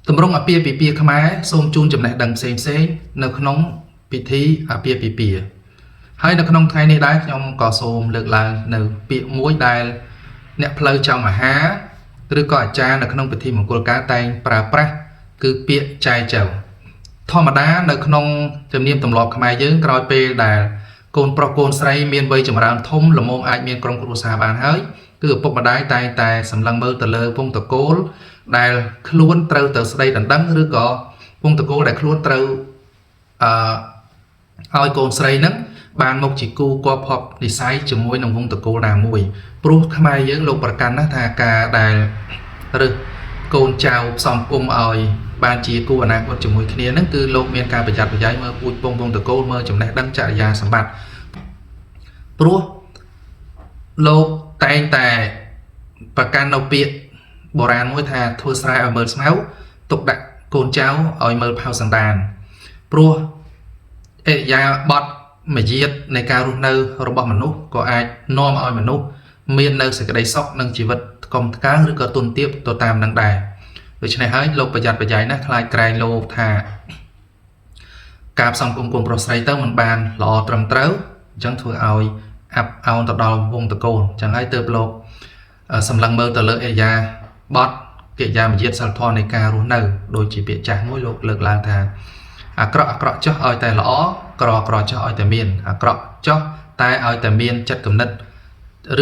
តម្រង់អាពាហ៍ពិពាហ៍ខ្មែរសូមជូនចំណេះដឹងផ្សេងនៅក្នុងពិធីអាពាហ៍ពិពាហ៍ហើយនៅក្នុងថ្ងៃនេះដែរខ្ញុំក៏សូមលើកឡើងនៅពាក្យមួយដែលអ្នកផ្លូវចង់អាហារឬក៏អាចារ្យនៅក្នុងពិធីមង្គលការតែងប្រើប្រាស់គឺពាក្យចែចៅធម្មតានៅក្នុងជំនាញទម្លាប់ខ្មែរយើងក្រោយពេលដែលកូនប្រុសកូនស្រីមានវ័យចម្រើនធំល្មមអាចមានក្រុមគ្រួសារបានហើយគឺឪពុកម្ដាយតែងតែសម្លឹងមើលទៅលើវង្សត្រកូលដែលខ្លួនត្រូវទៅស្ដីដណ្ដឹងឬក៏វង្សត្រកូលដែលខ្លួនត្រូវឲ្យកូនស្រីហ្នឹងបានមកជាគូគប់ភពនិស័យជាមួយនឹងវង្សត្រកូលណាមួយព្រោះខ្មែរយើងលោកប្រកាន់ណាថាការដែលឬកូនចៅផ្សំគុំឲ្យបានជាគូអនាគតជាមួយគ្នាហ្នឹងគឺលោកមានការប្រយ័ត្នប្រយែងមើលពូជពងវង្សត្រកូលមើលចំណេះដឹងចរិយាសម្បត្តិព្រោះលោកតែងតែប្រកាន់នៅពាក្យបុរាណមួយថាធ្វើស្រែឲ្យមើលស្មៅទុកដាក់កូនចៅឲ្យមើលផៅសន្តានព្រោះអិយាបថមយាទនៃការរស់នៅរបស់មនុស្សក៏អាចនាំឲ្យមនុស្សមាននៅសេចក្តីសុខនិងជីវិតកុំថ្កើងឬក៏ទុនទាបទៅតាមនឹងដែរដូច្នេះហើយលោកប្រយ័ត្នប្រយែងណាស់ខ្លាចក្រែងលោកថាការផ្សំគុំកូនប្រុសស្រីទៅមិនបានល្អត្រឹមត្រូវអញ្ចឹងធ្វើឲ្យអាប់អោនទៅដល់វង្សត្រកូលអញ្ចឹងហើយទើបលោកសម្លឹងមើលទៅលើអិយាបថកិរិយាមយាទសិលធម៌នៃការរស់នៅដូចជាពាក្យចាស់មួយលោកលើកឡើងថាអាក្រក់ចោះឲ្យតែល្អក្រចោះឲ្យតែមានអាក្រក់ចោះតែឲ្យតែមានចិត្តគំនិត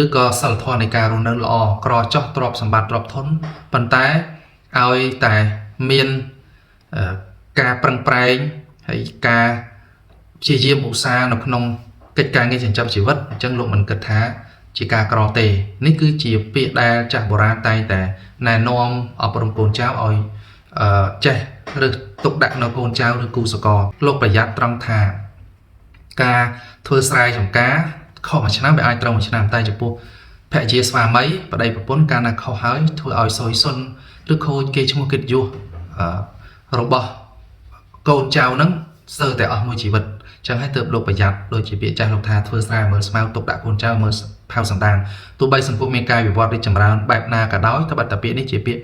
ឬក៏សិលធម៌នៃការរស់នៅល្អក្រចោះទ្រព្យសម្បត្តិទ្រព្យធនប៉ុន្តែឲ្យតែមានការប្រឹងប្រែងហើយការព្យាយាមឧស្សាហ៍នៅក្នុងកិច្ចការងារចិញ្ចឹមជីវិតអញ្ចឹងលោកមិនគិតថាជាការក្រទេនេះគឺជាពាក្យដែលចាស់បុរាណតែងតែណែនាំអប់រំកូនចៅឲ្យចេះឬទុកដាក់នៅកូនចៅឬគូសកលលោកប្រយ័ត្នត្រង់ថាការធ្វើស្រែចម្ការខុសមួយឆ្នាំវាអាចត្រូវមួយឆ្នាំតែចំពោះភរិយាស្វាមីប្តីប្រពន្ធកាលណាខុសហើយធ្វើឲ្យសោយសុនឬខូចគេឈ្មោះកិត្តិយសរបស់កូនចៅហ្នឹងស្ទើរតែអស់មួយជីវិតអញ្ចឹងហើយទើបលោកប្រយ័ត្នដូចជាពាក្យចាស់លោកថាធ្វើស្រែមើលស្មៅទុកដាក់កូនចៅមើលផៅសន្តានទោះបីសង្គមមានការវិវត្តរីកចម្រើនបែបណាក៏ដោយត្បិតតែពាក្យនេះជាពាក្យ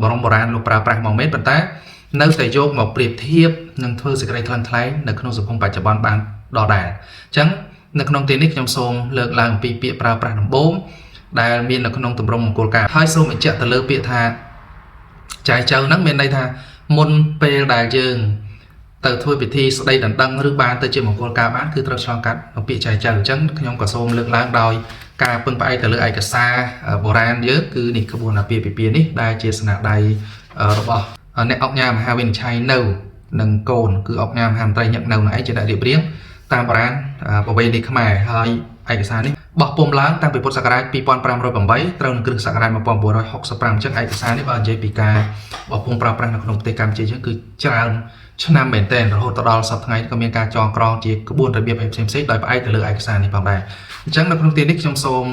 បរមបុរាណលោកប្រើប្រាស់មកមែនប៉ុន្តែនៅតែយកមកប្រៀបធៀបនិងធ្វើសេចក្តីថ្លៃថ្លែងនៅក្នុងសង្គមបច្ចុប្បន្នបានដដែលអញ្ចឹងនៅក្នុងទីនេះខ្ញុំសូមលើកឡើងអំពីពាក្យប្រើប្រាស់ដំបូងដែលមាននៅក្នុងទម្រង់មង្គលការហើយសូមបញ្ជាក់ទៅលើពាក្យថាចែចៅហ្នឹងមានន័យថាមុនពេលដែលយើងទៅធ្វើពិធីស្ដីដណ្ដឹងឬបានទៅជាមង្គលការបានគឺត្រូវឆ្លងកាត់ពាក្យចែចៅអញ្ចឹងខ្ញុំក៏សូមលើកឡើងដោយការពឹងផ្អែកទៅលើឯកសារបុរាណយើងគឺនេះក្បួនអាពាហ៍ពិពាហ៍នេះដែលជាស្នាដៃរបស់អ្នកអង្គញាមហាវិនិច្ឆ័យនៅនឹងកូនគឺអង្គញាមហាមត្រីញឹកនៅនឹងឯងជាអ្នករៀបរៀងតាមបុរាណប្រវេណីខ្មែរហើយឯកសារនេះបោះពុំឡើងតាំងពីពុទ្ធសករាជ2508ត្រូវនឹងគ្រិស្តសករាជ1965អញ្ចឹងឯកសារនេះបើនិយាយពីការបោះពុំប្រើប្រាស់នៅក្នុងប្រទេសកម្ពុជាយើងគឺច្រើនឆ្នាំមែនទែនរហូតដល់សប្តាហ៍ថ្ងៃក៏មានការចងក្រងជាក្បួនរបៀបផ្សេងៗដោយផ្អែកទៅលើឯកសារនេះផងដែរអញ្ចឹងនៅក្នុងទីនេះខ្ញុំសូម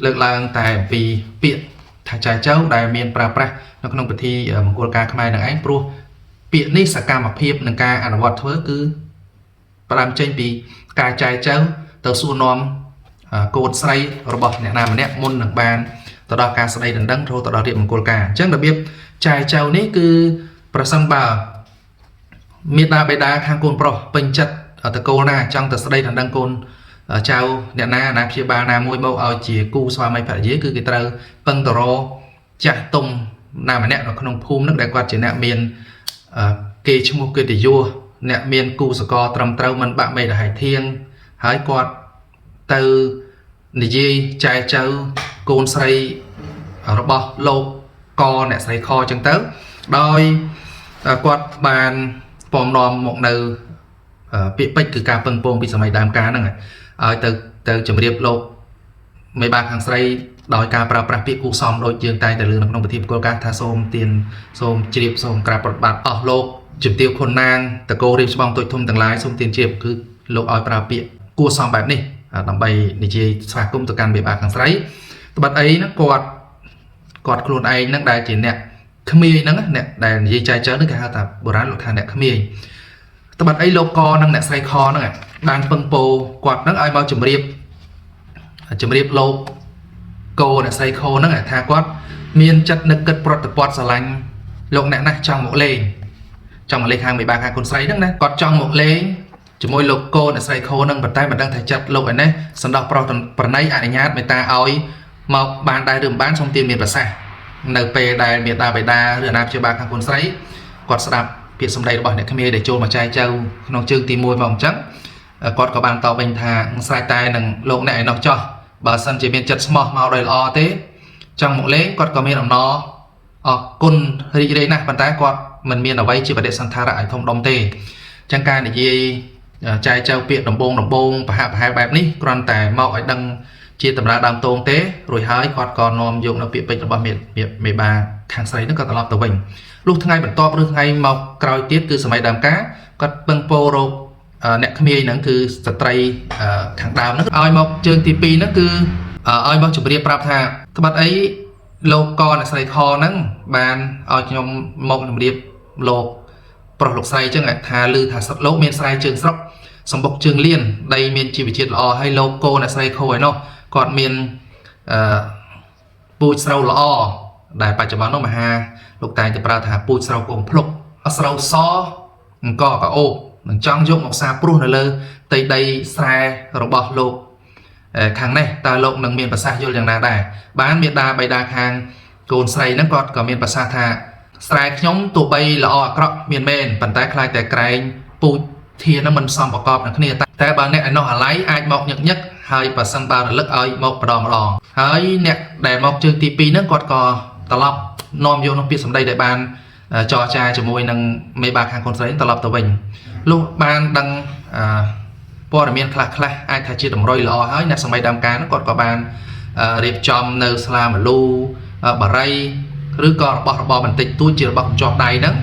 លើកឡើងតែអំពីពាក្យថាចែចៅដែលមានប្រើប្រាស់នៅក្នុងពិធីមង្គលការខ្មែរនឹងឯងព្រោះពាក្យនេះសកម្មភាពនិងការអនុវត្តធ្វើគឺផ្ដើមចេញពីការចែចៅទៅសួរនាំកូនស្រីរបស់អ្នកណាម្នាក់មុននឹងបានទៅដល់ការស្ដីដណ្ដឹងរហូតដល់រៀបមង្គលការអញ្ចឹងរបៀបចែចៅនេះគឺប្រសិនបើមេដាបេដាខាងកូនប្រុសពេញចិត្តតកូលណាចង់ទៅស្ដីដណ្ដឹងកូនចៅអ្នកណាព្យាបាលណាមួយមកឲ្យជាគូស្វាមីភរិយាគឺគេត្រូវពឹងទៅរកចាស់ទុំណាម្នាក់នៅក្នុងភូមិនឹងដែលគាត់ជាអ្នកមានគេឈ្មោះកិត្តិយសអ្នកមានគូសកលត្រឹមត្រូវមិនបាក់មេដហៃធៀងហើយគាត់ទៅនិយាយចែចៅកូនស្រីរបស់លោកកអ្នកស្រីខអញ្ចឹងទៅដោយគាត់បានពំនាំមកនៅពាក្យពេចន៍គឺការពឹងពងពីសម័យដើមការហ្នឹងឲ្យទៅជម្រាបលោកមេបាខាងស្រីដោយការប្រើប្រាស់ពាក្យគូសំដូចយើងតែងតែលើនៅក្នុងពិធីមង្គលការថាសូមទានសូមជ្រាបសូមក្រាបប្រតិបត្តិអស់លោកជំទាវខុនណាងតកោរៀបច្បងទុយធំទាំងឡាយសូមទានជ្រាបគឺលោកឲ្យប្រើពាក្យគួសំបែបនេះដើម្បីនិយាយស្វាគមន៍ទៅកាន់មេបាខាងស្រីត្បិតអីហ្នឹងគាត់ខ្លួនឯងហ្នឹងដែលជាអ្នកក្មេងហ្នឹងអ្នកដែលនិយាយចែចៅហ្នឹងគេហៅថាបុរាណលោកថាអ្នកក្មេងត្បិតអីលោកកនិងអ្នកស្រីខហ្នឹងបានពឹងពោគាត់ហ្នឹងឲ្យមកជម្រាបលោកកអ្នកស្រីខហ្នឹងថាគាត់មានចិត្តនឹកគិតប្រតិបត្តិស្រឡាញ់ លោកអ្នកណាចង់មកលេងខាងមេបាខាងកូនស្រីហ្នឹងណាគាត់ចង់មកលេងជាមួយលោកកូនស្រីខូនឹងប៉ុន្តែមិនដឹងថាចិត្តលោកឯនេះសន្តោសប្រុសប្រណីអនុញ្ញាតមេត្តាឲ្យមកបានដែរឬមិនបានសូមទានមានប្រសាសន៍នៅពេលដែលមេតាបេតាឬអាណាព្យាបាលខាងកូនស្រីគាត់ស្ដាប់ពាក្យសម្ដីរបស់អ្នកក្មេងដែលចូលមកចែកចៅក្នុងជើងទី1មកអញ្ចឹងគាត់ក៏បានតបវិញថាស្រេចតែនឹងលោកអ្នកឯនោះចោះបើសិនជាមានចិត្តស្មោះមកដោយល្អទេចង់មកលេងគាត់ក៏មានអំណរអរគុណរីករាយណាស់ប៉ុន្តែគាត់មិនមានអ្វីជាបដិសន្ធារៈឲ្យធំដុំទេអញ្ចឹងការនិយាយចែកចៅពាក្យដំបងប្រហាក់ប្រហែលបែបនេះគ្រាន់តែមកឲ្យដឹងជាតម្រាដើមតងទេរួចហើយគាត់ក៏នាំយកនៅពាក្យពេចន៍របស់មេបាខាងស្រីនោះក៏ត្រឡប់ទៅវិញលុះថ្ងៃបន្ទាប់ឬថ្ងៃមកក្រោយទៀតគឺសម័យដើមការគាត់ពឹងពោរោគអ្នកក្មេងហ្នឹងគឺស្ត្រីខាងដើមហ្នឹងឲ្យមកជើងទី2ហ្នឹងគឺឲ្យមកជម្រាបប្រាប់ថាត្បិតអីលោកកអ្នកស្រីខហ្នឹងបានឲ្យខ្ញុំមកជម្រាបលោកប្រុសលោកស្រីអញ្ចឹងថាឮថាលោកមានស្រែជើងស្រុកសម្បុកជើងលៀនដីមានជីវជាតិល្អហើយលោកកូនអ្នកស្រីខូឯនោះគាត់មានពូជស្រូវល្អដែលបច្ចុប្បន្ននោះមហាលោកតែងតែប្រើថាពូជស្រូវកុំភ្លុកស្រូវសអង្គកអូបនឹងចង់យកមកសាព្រោះនៅលើដីស្រែរបស់លោកខាងនេះតើលោកនឹងមានប្រសាសន៍យល់យ៉ាងណាដែរបានមេដាបៃតាខាងកូនស្រីហ្នឹងគាត់ក៏មានប្រសាសន៍ថាស្រែខ្ញុំទោះបីល្អអាក្រក់មានមែនប៉ុន្តែខ្លាចតែក្រែងពូជធានហ្នឹងមិនសមប្រកបនឹងគ្នាតែបើអ្នកឯនោះអាឡ័យអាចមកញឹកហើយបើសិនបើរលឹកឲ្យមកម្ដងហើយអ្នកដែលមកជើងទី2ហ្នឹងគាត់ក៏ត្រឡប់នាំយកនោះពាក្យសម្ដីដែលបានចរចាជាមួយនឹងមេបាខាងកូនស្រីត្រឡប់ទៅវិញលុះបានដឹងព័ត៌មានខ្លះអាចថាជាតម្រុយល្អហើយអ្នកសម័យដើមការនោះគាត់ក៏បានរៀបចំនៅស្លាមលូបារីឬក៏របស់របរបន្តិចតួចជារបស់កញ្ចប់ដៃហ្នឹង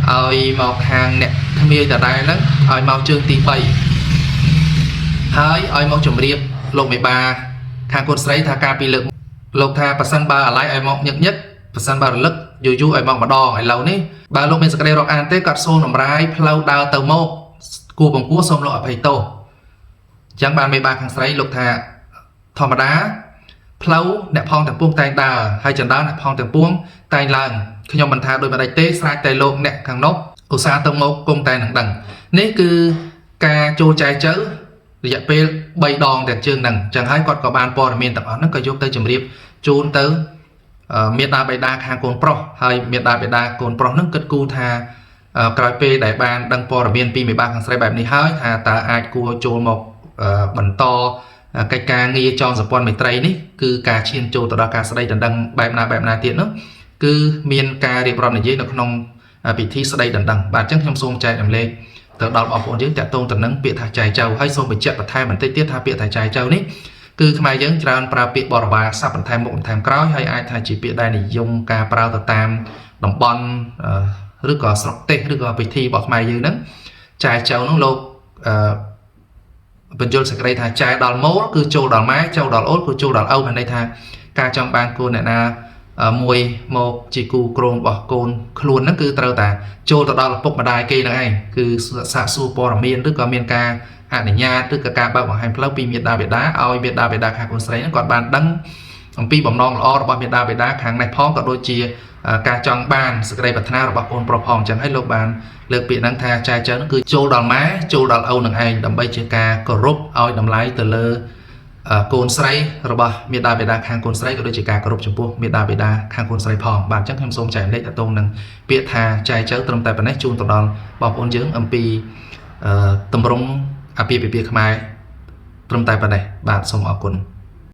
ឲ្យមកខាងអ្នកក្មេងដដែលហ្នឹងឲ្យមកជើងទី3ហើយឲ្យមកជម្រាបលោកមេបាខាងកូនស្រីថាការពីលើកលោកថាប៉ះសិនបើអាឡ័យឲ្យមកញឹកប៉ះសិនបើរលឹកយូរឲ្យមកម្ដងឥឡូវនេះបើលោកមានសេចក្តីរាប់អានទេគាត់សូមតម្រាយផ្លូវដើរទៅមកគួរបំពោះសូមលោកអភ័យទោសអញ្ចឹងបានមេបាខាងស្រីលោកថាធម្មតាផ្លូវអ្នកផងទាំងពួងតែងដើរហើយចណ្ដាលអ្នកផងទាំងពួងតែងឡើងខ្ញុំមិនថាដោយមិនដេចទេស្រេចតែលោកអ្នកខាងនោះឧស្សាហ៍ទៅមកគង់តែនឹងដឹងនេះគឺការចូលចែកចៅរយៈពេល3ដងទាំងជើងហ្នឹងអញ្ចឹងហើយគាត់ក៏បានព័ត៌មានទាំងអស់ហ្នឹងក៏យកទៅជម្រាបជូនទៅមេដាបេដាខាងកូនប្រុសហើយមេដាបេដាកូនប្រុសហ្នឹងគិតគូរថាក្រោយពេលដែលបានដឹងព័ត៌មានពីមេបាខាងស្រីបែបនេះហើយថាតើអាចគួរចូលមកបន្តកិច្ចការងារចងសម្ព័ន្ធមេត្រីនេះគឺការឈានចូលទៅដល់ការស្ដីដណ្ដឹងបែបណាទៀតនោះគឺមានការរៀបរាប់និយាយនៅក្នុងពិធីស្ដីដណ្ដឹងបាទអញ្ចឹងខ្ញុំសូមចែករំលែកទៅដល់បងប្អូនយើងតាក់ទងទៅនឹងពាក្យថាចែកចៅហើយសូមបញ្ជាក់បន្ថែមបន្តិចទៀតថាពាក្យថាចែកចៅនេះគឺខ្មែរយើងច្រើនប្រើពាក្យបរិវារស័ព្ទបន្ថែមមុខបន្ថែមក្រោយហើយអាចថាជាពាក្យដែលនិយមការប្រើទៅតាមតំបន់ឬក៏ស្រុកទេសឬក៏ពិធីរបស់ខ្មែរយើងហ្នឹងចែកចៅនោះលោកបញ្យល់សេចក្តីថាចែកដល់ម៉ូលគឺចូលដល់ម៉ែចូលដល់អូនគឺចូលដល់ឪមានន័យថាការចង់បានគូអ្នកណាមួយមកជាគូក្រងរបស់កូនខ្លួនហ្នឹងគឺត្រូវតែចូលទៅដល់ឪពុកម្ដាយគេហ្នឹងឯងគឺសាកសួរព័ត៌មានឬក៏មានការអនុញ្ញាតឬក៏ការបើកបង្ហាញផ្លូវពីមេដាបេដាឲ្យមេដាបេដាខាងកូនស្រីហ្នឹងគាត់បានដឹងអំពីបំណងល្អរបស់មេដាបេដាខាងនេះផងក៏ដូចជាការចង់បានសេចក្តីប្រាថ្នារបស់កូនប្រុសផងអញ្ចឹងហើយលោកបានលើកពាក្យហ្នឹងថាចែកចៅហ្នឹងគឺចូលដល់ម៉ែចូលដល់ឪនឹងឯងដើម្បីជាការគោរពឲ្យតម្លៃទៅលើកូនស្រីរបស់មេដាបេដាខាងកូនស្រីក៏ដូចជាការគោរពចំពោះមេដាបេដាខាងកូនស្រីផងបាទអញ្ចឹងខ្ញុំសូមចែករំលែកទៅនឹងពាក្យថាចែកចៅត្រឹមតែប៉ុណ្ណេះជូនទៅដល់បងប្អូនយើងអំពីទម្រង់អាពាហ៍ពិពាហ៍ខ្មែរត្រឹមតែប៉ុណ្ណេះបាទសូមអរគុណ